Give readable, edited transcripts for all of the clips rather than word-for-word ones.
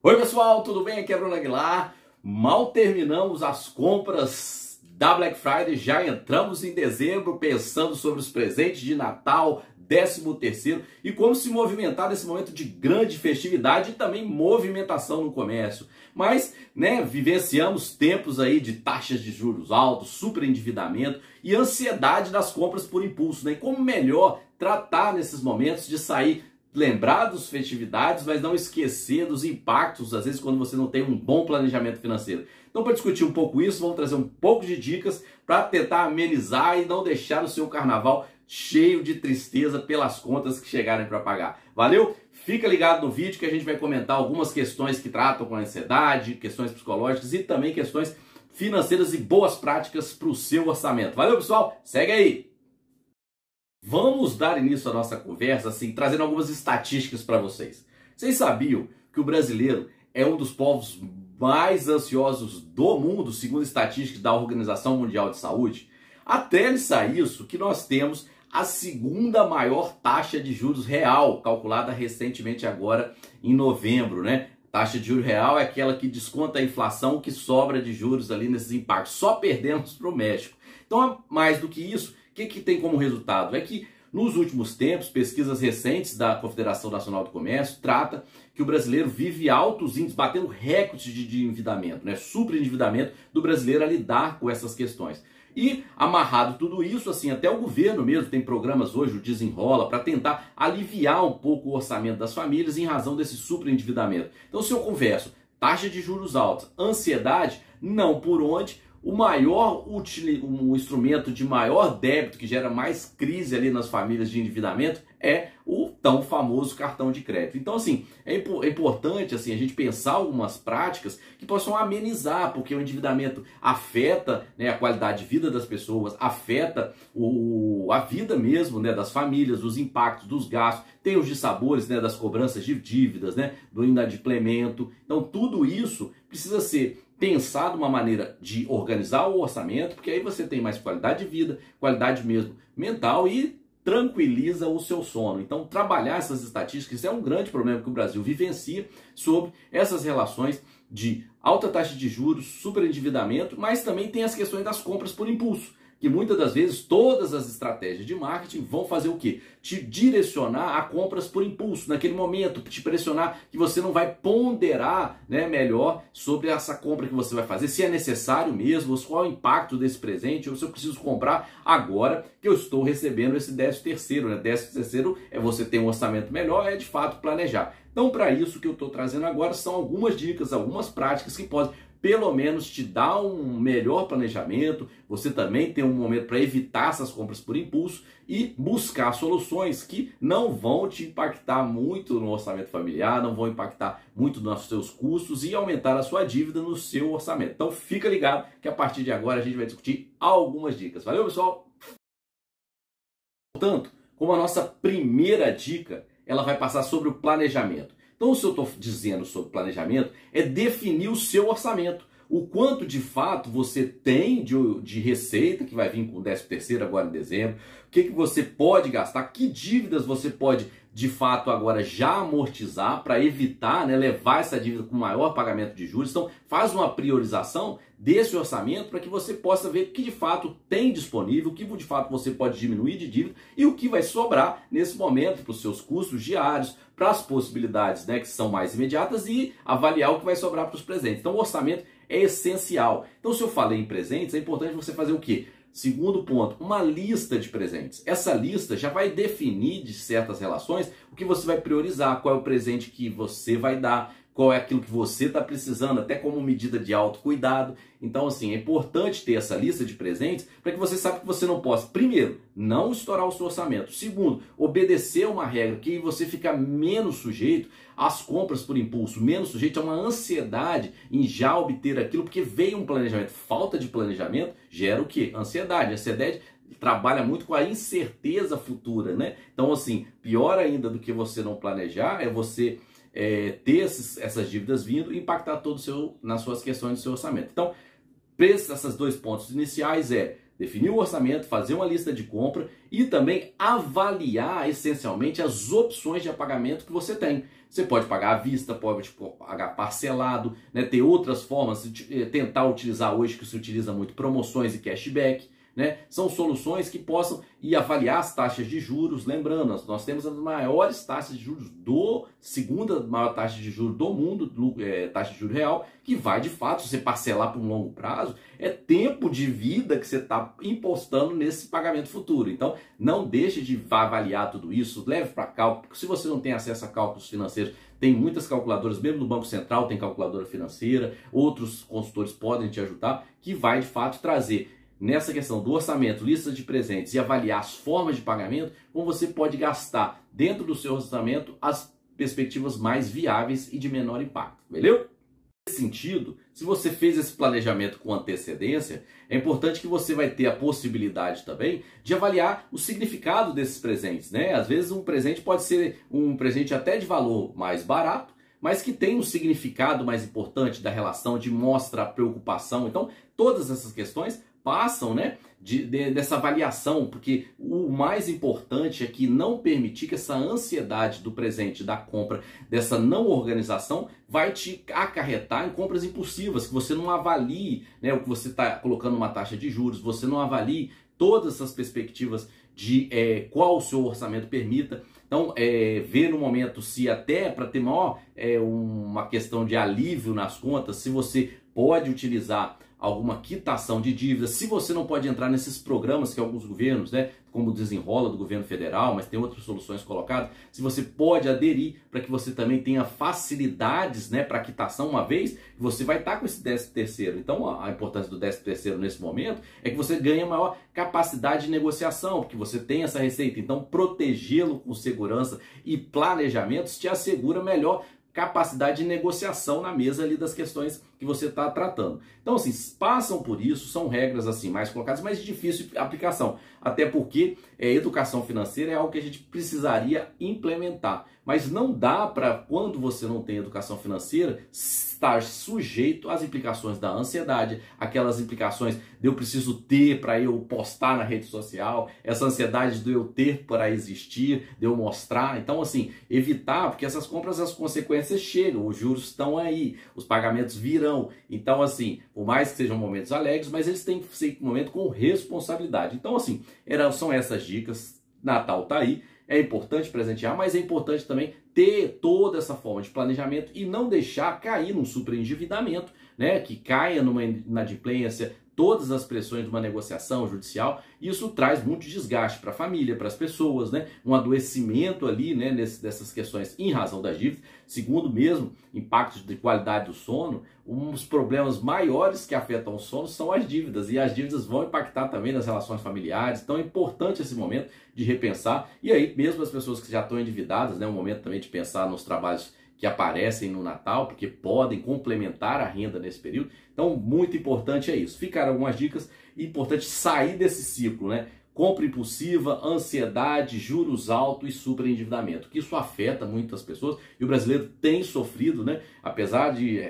Oi pessoal, tudo bem? Aqui é Bruno Aguilar. Mal terminamos as compras da Black Friday, já entramos em dezembro pensando sobre os presentes de Natal, 13º e como se movimentar nesse momento de grande festividade e também movimentação no comércio. Mas, vivenciamos tempos aí de taxas de juros altos, superendividamento e ansiedade das compras por impulso, né? E como melhor tratar nesses momentos de sair lembrar das festividades, mas não esquecer dos impactos, às vezes, quando você não tem um bom planejamento financeiro. Então, para discutir um pouco isso, vamos trazer um pouco de dicas para tentar amenizar e não deixar o seu carnaval cheio de tristeza pelas contas que chegarem para pagar. Valeu? Fica ligado no vídeo que a gente vai comentar algumas questões que tratam com a ansiedade, questões psicológicas e também questões financeiras e boas práticas para o seu orçamento. Valeu, pessoal? Segue aí! Vamos dar início à nossa conversa, assim, trazendo algumas estatísticas para vocês. Vocês sabiam que o brasileiro é um dos povos mais ansiosos do mundo, segundo estatísticas da Organização Mundial de Saúde? Até-lhes isso que nós temos a segunda maior taxa de juros real, calculada recentemente agora em novembro, né? Taxa de juros real é aquela que desconta a inflação que sobra de juros ali nesses impactos. Só perdemos para o México. Então, mais do que isso, o que tem como resultado? É que nos últimos tempos, pesquisas recentes da Confederação Nacional do Comércio trata que o brasileiro vive altos índices, batendo recordes de endividamento, né? Superendividamento do brasileiro a lidar com essas questões. E amarrado tudo isso, assim, até o governo mesmo tem programas hoje, o Desenrola, para tentar aliviar um pouco o orçamento das famílias em razão desse superendividamento. Então, se eu converso, taxa de juros altos, ansiedade, não por onde. O instrumento de maior débito que gera mais crise ali nas famílias de endividamento é o tão famoso cartão de crédito. Então, assim, é importante assim, a gente pensar algumas práticas que possam amenizar, porque o endividamento afeta, né, a qualidade de vida das pessoas, afeta a vida mesmo, né, das famílias, os impactos dos gastos, tem os dissabores, né, das cobranças de dívidas, né, do inadimplemento. Então, tudo isso precisa ser pensar de uma maneira de organizar o orçamento, porque aí você tem mais qualidade de vida, qualidade mesmo mental e tranquiliza o seu sono. Então, trabalhar essas estatísticas é um grande problema que o Brasil vivencia sobre essas relações de alta taxa de juros, superendividamento, mas também tem as questões das compras por impulso, que muitas das vezes todas as estratégias de marketing vão fazer o quê? Te direcionar a compras por impulso, naquele momento, te pressionar que você não vai ponderar, né, melhor sobre essa compra que você vai fazer, se é necessário mesmo, qual é o impacto desse presente, ou se eu preciso comprar agora que eu estou recebendo esse 13º, né? 13º é você ter um orçamento melhor, é de fato planejar. Então, para isso que eu estou trazendo agora são algumas dicas, algumas práticas que podem pelo menos te dar um melhor planejamento, você também tem um momento para evitar essas compras por impulso e buscar soluções que não vão te impactar muito no orçamento familiar, não vão impactar muito nos seus custos e aumentar a sua dívida no seu orçamento. Então fica ligado que a partir de agora a gente vai discutir algumas dicas. Valeu, pessoal? Portanto, como a nossa primeira dica, ela vai passar sobre o planejamento. Então, se eu estou dizendo sobre planejamento, é definir o seu orçamento. O quanto de fato você tem de receita, que vai vir com o 13º agora em dezembro, o que você pode gastar, que dívidas você pode de fato agora já amortizar para evitar, né, levar essa dívida com maior pagamento de juros. Então faz uma priorização desse orçamento para que você possa ver o que de fato tem disponível, o que de fato você pode diminuir de dívida e o que vai sobrar nesse momento para os seus custos diários, para as possibilidades, né, que são mais imediatas e avaliar o que vai sobrar para os presentes. Então o orçamento é essencial. Então se eu falei em presentes, é importante você fazer o quê? Segundo ponto, uma lista de presentes. Essa lista já vai definir de certas relações o que você vai priorizar, qual é o presente que você vai dar, qual é aquilo que você está precisando, até como medida de autocuidado. Então, assim, é importante ter essa lista de presentes para que você saiba que você não possa, primeiro, não estourar o seu orçamento. Segundo, obedecer uma regra que você fica menos sujeito às compras por impulso, menos sujeito a uma ansiedade em já obter aquilo, porque veio um planejamento. Falta de planejamento gera o quê? Ansiedade. A ansiedade trabalha muito com a incerteza futura, né? Então, assim, pior ainda do que você não planejar é você ter essas dívidas vindo e impactar todo nas suas questões do seu orçamento. Então, esses dois pontos iniciais definir o orçamento, fazer uma lista de compra e também avaliar essencialmente as opções de pagamento que você tem. Você pode pagar à vista, pode pagar parcelado, né? Ter outras formas, tentar utilizar hoje que se utiliza muito promoções e cashback. Né? São soluções que possam avaliar as taxas de juros. Lembrando, nós temos as maiores taxas de juros segunda maior taxa de juros do mundo, taxa de juros real, que vai de fato, se você parcelar por um longo prazo, é tempo de vida que você está impostando nesse pagamento futuro. Então, não deixe de avaliar tudo isso, leve para cálculo, porque se você não tem acesso a cálculos financeiros, tem muitas calculadoras, mesmo no Banco Central tem calculadora financeira, outros consultores podem te ajudar, que vai de fato trazer nessa questão do orçamento, lista de presentes e avaliar as formas de pagamento, como você pode gastar dentro do seu orçamento as perspectivas mais viáveis e de menor impacto, beleza? Nesse sentido, se você fez esse planejamento com antecedência, é importante que você vai ter a possibilidade também de avaliar o significado desses presentes, né? Às vezes um presente pode ser um presente até de valor mais barato, mas que tem um significado mais importante da relação, de mostra a preocupação. Então, todas essas questões passam, né, dessa avaliação, porque o mais importante é que não permitir que essa ansiedade do presente, da compra, dessa não organização, vai te acarretar em compras impulsivas, que você não avalie, né, o que você está colocando uma taxa de juros, você não avalie todas essas perspectivas de qual o seu orçamento permita. Então, ver no momento se até para ter maior uma questão de alívio nas contas, se você pode utilizar alguma quitação de dívidas, se você não pode entrar nesses programas que alguns governos, né, como o Desenrola do governo federal, mas tem outras soluções colocadas, se você pode aderir para que você também tenha facilidades, né, para quitação, uma vez que você vai estar com esse 13º. Então a importância do 13º nesse momento é que você ganha maior capacidade de negociação, porque você tem essa receita. Então protegê-lo com segurança e planejamentos te assegura melhor capacidade de negociação na mesa ali das questões que você está tratando. Então, assim, passam por isso, são regras assim mais colocadas, mas de difícil aplicação. Até porque educação financeira é algo que a gente precisaria implementar. Mas não dá para, quando você não tem educação financeira, estar sujeito às implicações da ansiedade, aquelas implicações de eu preciso ter para eu postar na rede social, essa ansiedade de eu ter para existir, de eu mostrar. Então, assim, evitar, porque essas compras, as consequências chegam, os juros estão aí, os pagamentos virão. Então, assim, por mais que sejam momentos alegres, mas eles têm que ser um momento com responsabilidade. Então, assim, são essas dicas. Natal tá aí. É importante presentear, mas é importante também ter toda essa forma de planejamento e não deixar cair num superendividamento, né? Que caia numa inadimplência, todas as pressões de uma negociação judicial. Isso traz muito desgaste para a família, para as pessoas, né? Um adoecimento ali, né, dessas questões em razão das dívidas. Segundo mesmo, impactos de qualidade do sono, um dos problemas maiores que afetam o sono são as dívidas, e as dívidas vão impactar também nas relações familiares. Então é importante esse momento de repensar, e aí mesmo as pessoas que já estão endividadas, né, um momento também de pensar nos trabalhos que aparecem no Natal, porque podem complementar a renda nesse período. Então, muito importante é isso. Ficaram algumas dicas, importante sair desse ciclo, né? Compra impulsiva, ansiedade, juros altos e superendividamento, que isso afeta muitas pessoas, e o brasileiro tem sofrido, né? Apesar de,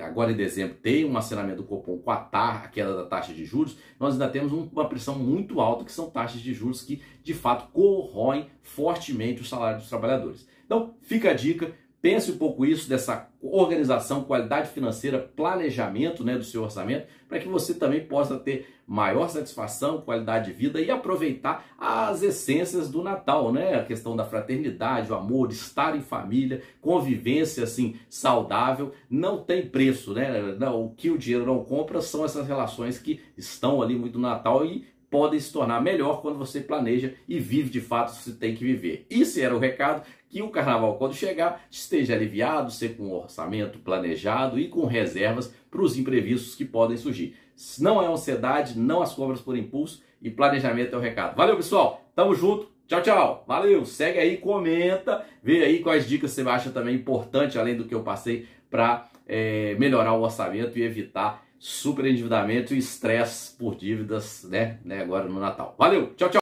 agora em dezembro, ter um acionamento do Copom com a queda da taxa de juros, nós ainda temos uma pressão muito alta, que são taxas de juros que, de fato, corroem fortemente o salário dos trabalhadores. Então, fica a dica. Pense um pouco isso, dessa organização, qualidade financeira, planejamento, né, do seu orçamento, para que você também possa ter maior satisfação, qualidade de vida e aproveitar as essências do Natal, né? A questão da fraternidade, o amor, estar em família, convivência assim saudável, não tem preço, né? O que o dinheiro não compra são essas relações que estão ali muito no Natal e podem se tornar melhor quando você planeja e vive de fato o que você tem que viver. Esse era o recado, que o carnaval, quando chegar, esteja aliviado, ser com um orçamento planejado e com reservas para os imprevistos que podem surgir. Não é ansiedade, não as compras por impulso, e planejamento é o recado. Valeu, pessoal, tamo junto, tchau, tchau, valeu, segue aí, comenta, vê aí quais dicas você acha também importante, além do que eu passei, para melhorar o orçamento e evitar superendividamento e estresse por dívidas, né, agora no Natal. Valeu, tchau, tchau.